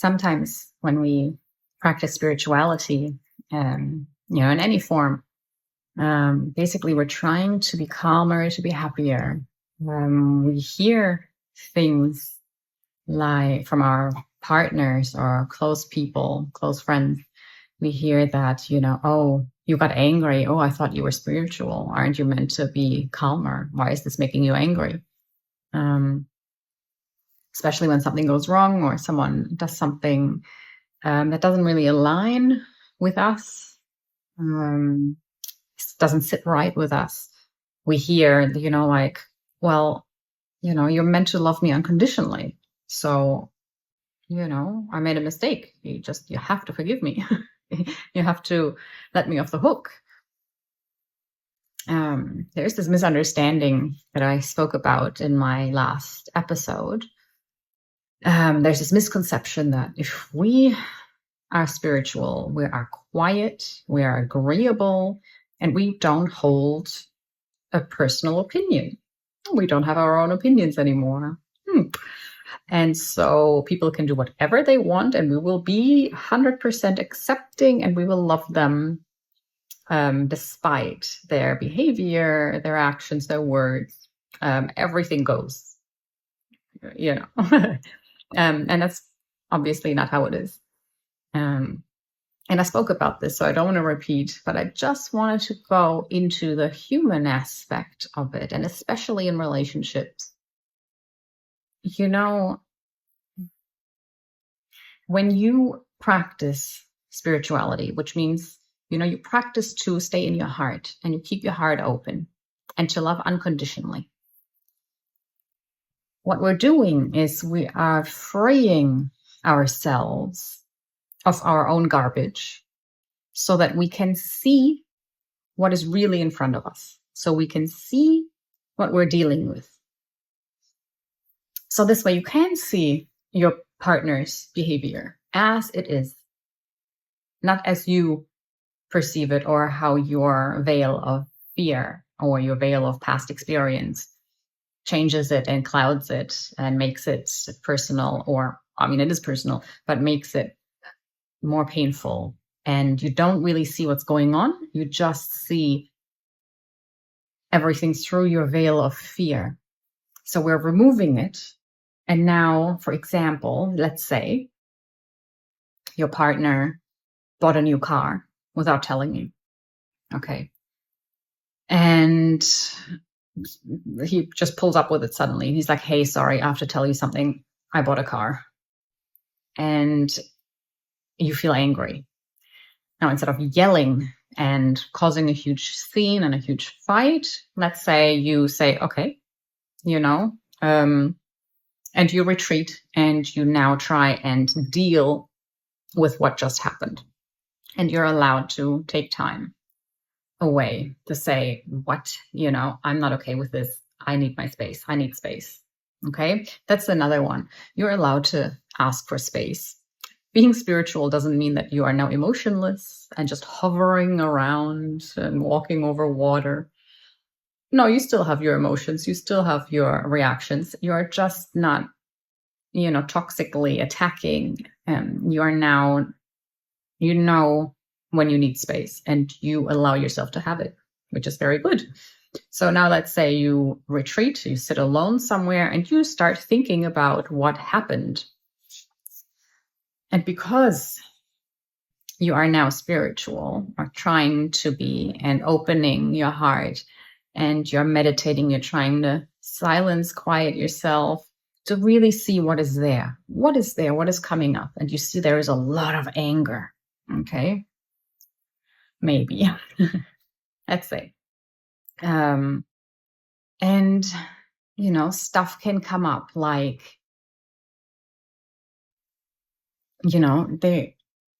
sometimes when we practice spirituality, in any form, basically we're trying to be calmer, to be happier. We hear things like from our partners or close people, close friends. We hear that, oh, you got angry. Oh, I thought you were spiritual. Aren't you meant to be calmer? Why is this making you angry? Especially when something goes wrong or someone does something that doesn't really align with us, doesn't sit right with us. We hear, well, you're meant to love me unconditionally. So, I made a mistake. You have to forgive me. You have to let me off the hook. There's this misunderstanding that I spoke about in my last episode. There's this misconception that if we are spiritual, we are quiet, we are agreeable, and we don't hold a personal opinion. We don't have our own opinions anymore. And so people can do whatever they want, and we will be 100% accepting, and we will love them despite their behavior, their actions, their words. Everything goes, and that's obviously not how it is. And I spoke about this, so I don't want to repeat, but I just wanted to go into the human aspect of it, and especially in relationships. When you practice spirituality, which means, you practice to stay in your heart and you keep your heart open and to love unconditionally. What we're doing is we are freeing ourselves of our own garbage so that we can see what is really in front of us. So we can see what we're dealing with. So this way you can see your partner's behavior as it is, not as you perceive it or how your veil of fear or your veil of past experience changes it and clouds it and makes it personal, or, it is personal, but makes it more painful. And you don't really see what's going on. You just see everything through your veil of fear. So we're removing it. And now, for example, let's say your partner bought a new car without telling you. Okay. And he just pulls up with it suddenly. He's like, hey, sorry, I have to tell you something. I bought a car. And you feel angry. Now, instead of yelling and causing a huge scene and a huge fight, let's say you say, okay, and you retreat and you now try and deal with what just happened. And you're allowed to take time away to say, I'm not okay with this. I need my space. I need space. Okay. That's another one. You're allowed to ask for space. Being spiritual doesn't mean that you are now emotionless and just hovering around and walking over water. No, you still have your emotions. You still have your reactions. You are just not, toxically attacking. You are now, when you need space and you allow yourself to have it, which is very good. So now let's say you retreat, you sit alone somewhere and you start thinking about what happened. And because you are now spiritual or trying to be and opening your heart and you're meditating, you're trying to silence, quiet yourself to really see what is there. What is there? What is coming up? And you see there is a lot of anger. Okay. Maybe. Let's say. And, stuff can come up like,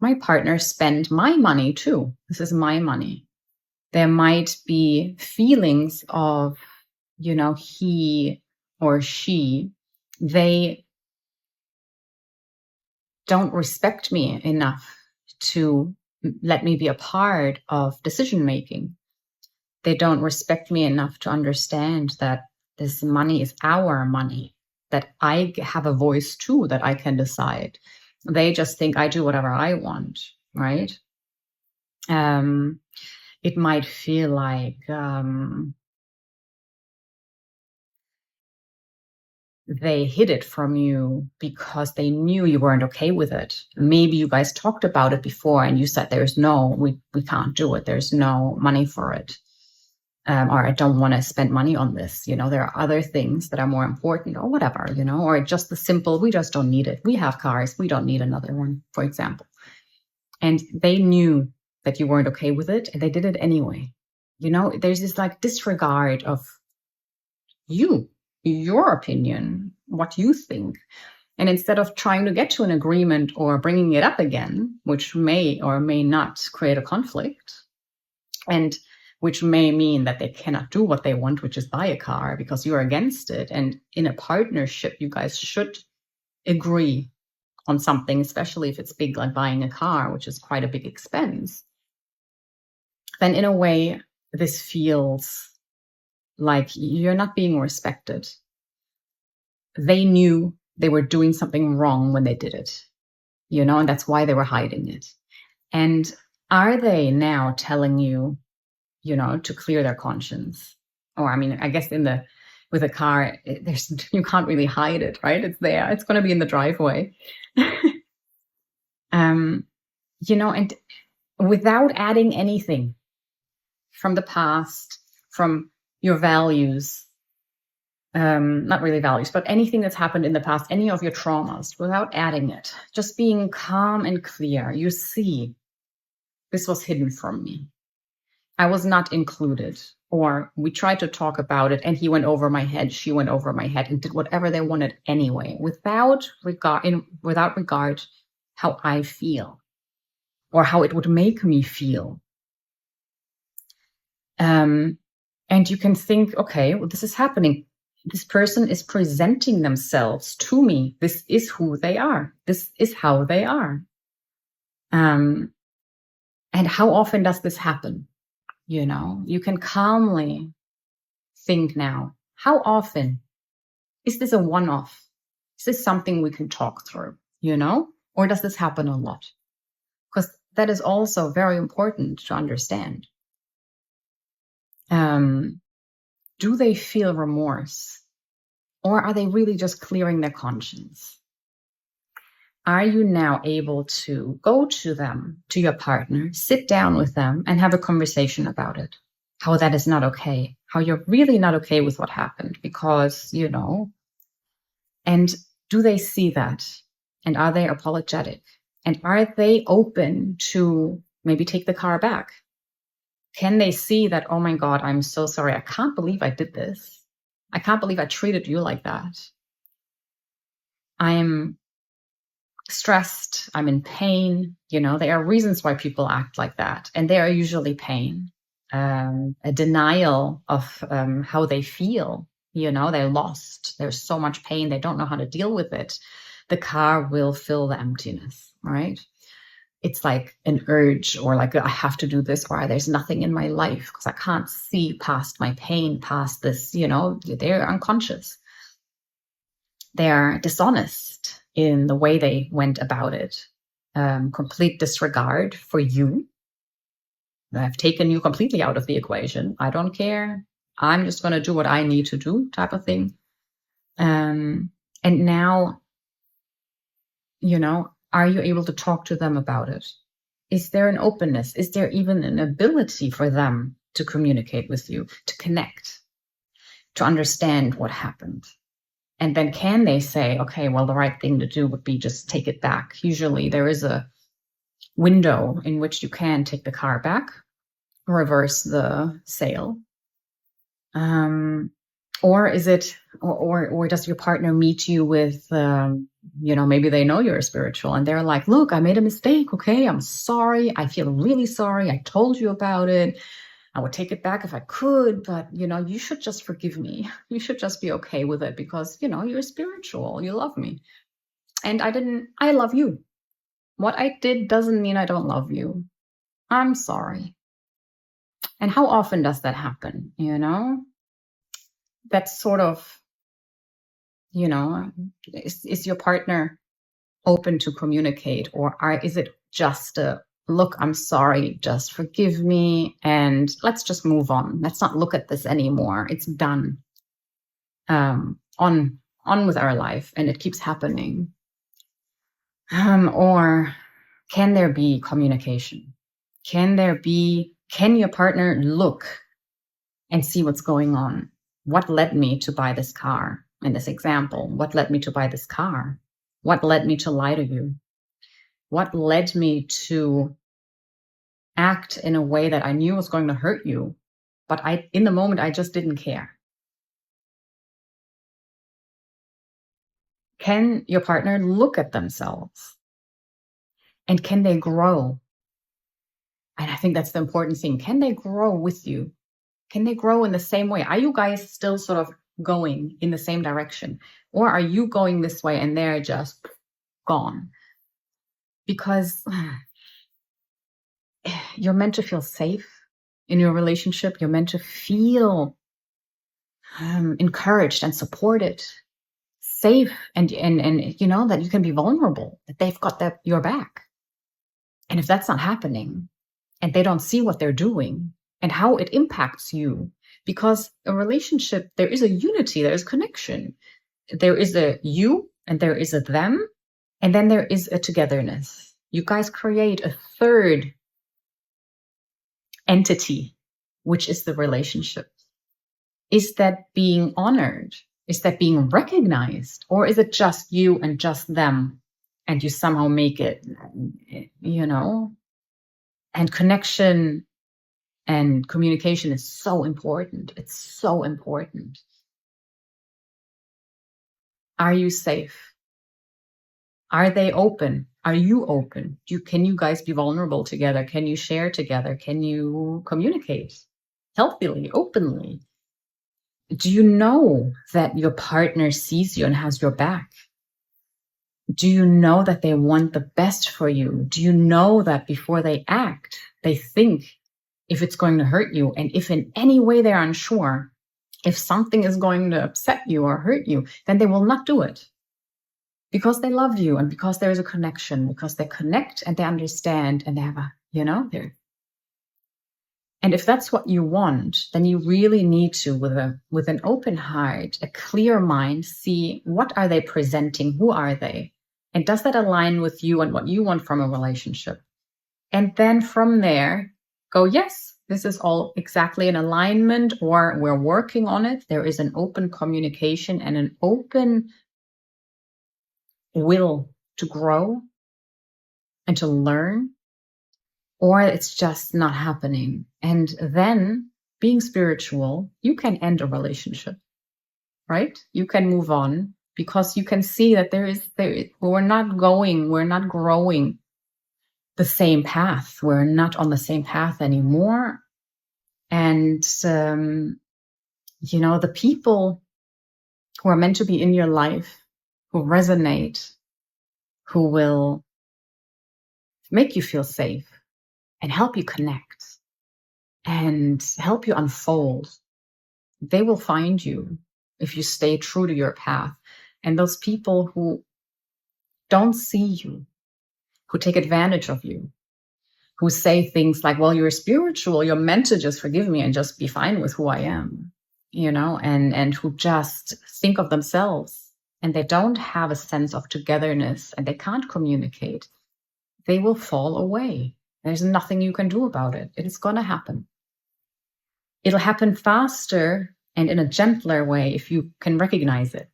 my partner spent my money too. This is my money. There might be feelings of, he or she, they don't respect me enough to let me be a part of decision making. They don't respect me enough to understand that this money is our money, that I have a voice too, that I can decide. They just think I do whatever I want, right? It might feel like they hid it from you because they knew you weren't okay with it. Maybe you guys talked about it before and you said, we can't do it. There's no money for it. Or I don't want to spend money on this. There are other things that are more important or whatever, or just the simple, we just don't need it. We have cars. We don't need another one, for example. And they knew that you weren't okay with it and they did it anyway. There's this like disregard of your opinion, what you think. And instead of trying to get to an agreement or bringing it up again, which may or may not create a conflict, and which may mean that they cannot do what they want, which is buy a car because you're against it. And in a partnership, you guys should agree on something, especially if it's big, like buying a car, which is quite a big expense. Then in a way, this feels like you're not being respected. They knew they were doing something wrong when they did it, and that's why they were hiding it. And are they now telling you, to clear their conscience? Or, I guess with a car, you can't really hide it, right? It's there. It's going to be in the driveway. And without adding anything from the past, from your values, not really values, but anything that's happened in the past, any of your traumas, without adding it, just being calm and clear. You see, this was hidden from me. I was not included, or we tried to talk about it and he went over my head, she went over my head and did whatever they wanted anyway, without regard how I feel or how it would make me feel. And you can think, okay, well, this is happening. This person is presenting themselves to me. This is who they are. This is how they are. And how often does this happen? You can calmly think now, how often is this a one-off? Is this something we can talk through, or does this happen a lot? Because that is also very important to understand. Do they feel remorse, or are they really just clearing their conscience? Are you now able to go to them, to your partner, sit down with them and have a conversation about it? How that is not okay, how you're really not okay with what happened because, and do they see that? And are they apologetic? And are they open to maybe take the car back? Can they see that, oh my God, I'm so sorry. I can't believe I did this. I can't believe I treated you like that. I'm stressed. I'm in pain. There are reasons why people act like that. And they are usually pain, a denial of how they feel. They're lost. There's so much pain. They don't know how to deal with it. The car will fill the emptiness, right? It's like an urge, or like I have to do this, or there's nothing in my life because I can't see past my pain, past this, they're unconscious. They're dishonest in the way they went about it. Complete disregard for you. I've taken you completely out of the equation. I don't care. I'm just going to do what I need to do, type of thing. And now, are you able to talk to them about it? Is there an openness? Is there even an ability for them to communicate with you, to connect, to understand what happened? And then can they say, okay, well, the right thing to do would be just take it back. Usually there is a window in which you can take the car back, reverse the sale. Or is it, or does your partner meet you with, maybe they know you're spiritual and they're like, look, I made a mistake. Okay, I'm sorry. I feel really sorry. I told you about it. I would take it back if I could, but, you should just forgive me. You should just be okay with it because, you're spiritual. You love me. And I love you. What I did doesn't mean I don't love you. I'm sorry. And how often does that happen? That's sort of, is your partner open to communicate, or is it just a look, I'm sorry, just forgive me, and let's just move on. Let's not look at this anymore. It's done. On with our life, and it keeps happening. Or can there be communication? Can your partner look and see what's going on? What led me to buy this car? In this example, what led me to buy this car? What led me to lie to you? What led me to act in a way that I knew was going to hurt you, but in the moment, I just didn't care? Can your partner look at themselves? And can they grow? And I think that's the important thing. Can they grow with you? Can they grow in the same way? Are you guys still sort of going in the same direction? Or are you going this way and they're just gone? Because you're meant to feel safe in your relationship. You're meant to feel encouraged and supported, safe, and you know that you can be vulnerable, that they've got your back. And if that's not happening, and they don't see what they're doing and how it impacts you, because a relationship, there is a unity, there is connection, there is a you and there is a them, and then there is a togetherness. You guys create a third entity, which is the relationship. Is that being honored? Is that being recognized? Or is it just you and just them, and you somehow make it, you know? And connection and communication is so important. It's so important. Are you safe? Are they open? Are you open? Can you guys be vulnerable together? Can you share together? Can you communicate healthily, openly? Do you know that your partner sees you and has your back? Do you know that they want the best for you? Do you know that before they act, they think if it's going to hurt you? And if in any way they're unsure, if something is going to upset you or hurt you, then they will not do it. Because they love you and because there is a connection, because they connect and they understand and they have and if that's what you want, then you really need to, with an open heart, a clear mind, see what are they presenting? Who are they? And does that align with you and what you want from a relationship? And then from there, go, yes, this is all exactly in alignment, or we're working on it. There is an open communication and an open will to grow and to learn, or it's just not happening. And then being spiritual, you can end a relationship, right? You can move on because you can see that we're not growing the same path. We're not on the same path anymore. And, the people who are meant to be in your life, who resonate, who will make you feel safe and help you connect and help you unfold, they will find you if you stay true to your path. And those people who don't see you, who take advantage of you, who say things like, well, you're spiritual, you're meant to just forgive me and just be fine with who I am, and who just think of themselves and they don't have a sense of togetherness and they can't communicate, they will fall away. There's nothing you can do about it. It is going to happen. It'll happen faster and in a gentler way if you can recognize it.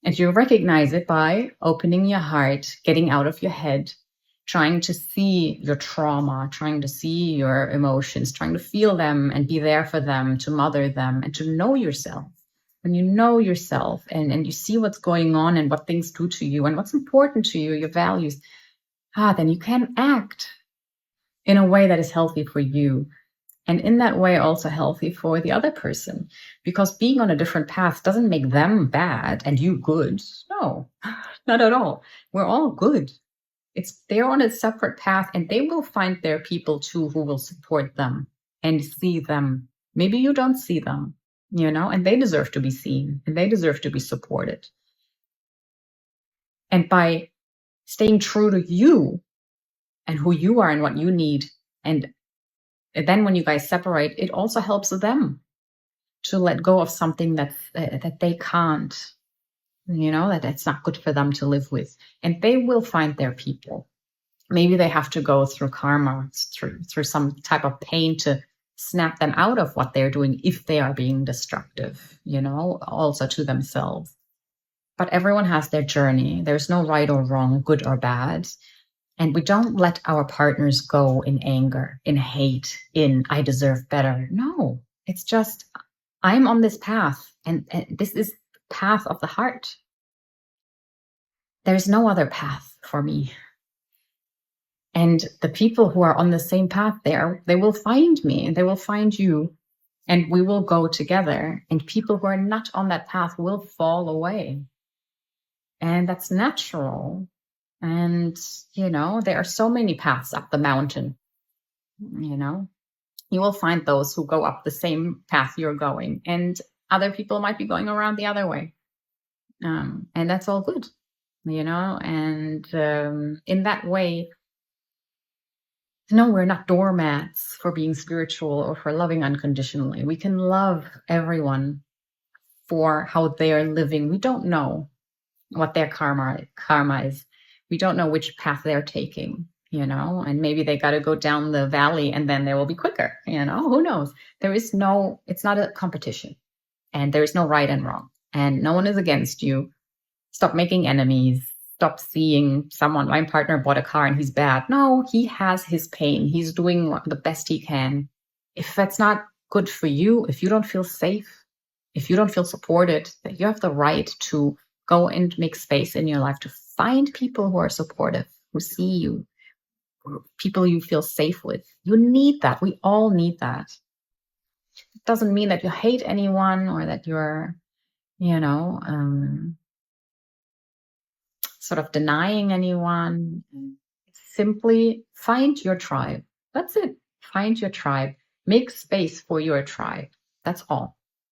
And you recognize it by opening your heart, getting out of your head, trying to see your trauma, trying to see your emotions, trying to feel them and be there for them, to mother them, and to know yourself. When you know yourself and you see what's going on and what things do to you and what's important to you, your values, then you can act in a way that is healthy for you. And in that way, also healthy for the other person. Because being on a different path doesn't make them bad and you good. No, not at all. We're all good. They're on a separate path and they will find their people too who will support them and see them. Maybe you don't see them, and they deserve to be seen and they deserve to be supported. And by staying true to you and who you are and what you need. And then when you guys separate, it also helps them to let go of something that they can't, that it's not good for them to live with. And they will find their people. Maybe they have to go through karma, through some type of pain to snap them out of what they're doing if they are being destructive, also to themselves. But everyone has their journey. There's no right or wrong, good or bad. And we don't let our partners go in anger, in hate, in I deserve better. No, it's just I'm on this path, and this is the path of the heart. There's no other path for me. And the people who are on the same path they will find me, they will find you, and we will go together. And people who are not on that path will fall away. And that's natural. And, there are so many paths up the mountain, You will find those who go up the same path you're going. And other people might be going around the other way. And that's all good, And in that way, no, we're not doormats for being spiritual or for loving unconditionally. We can love everyone for how they are living. We don't know what their karma is. We don't know which path they're taking, and maybe they got to go down the valley and then they will be quicker, who knows? It's not a competition, and there is no right and wrong, and no one is against you. Stop making enemies. Stop seeing my partner bought a car and he's bad. No, he has his pain. He's doing the best he can. If that's not good for you, if you don't feel safe, if you don't feel supported, you have the right to go and make space in your life to find people who are supportive, who see you, people you feel safe with. You need that. We all need that. It doesn't mean that you hate anyone or that you're, sort of denying anyone. Simply find your tribe. That's it. Find your tribe. Make space for your tribe. That's all.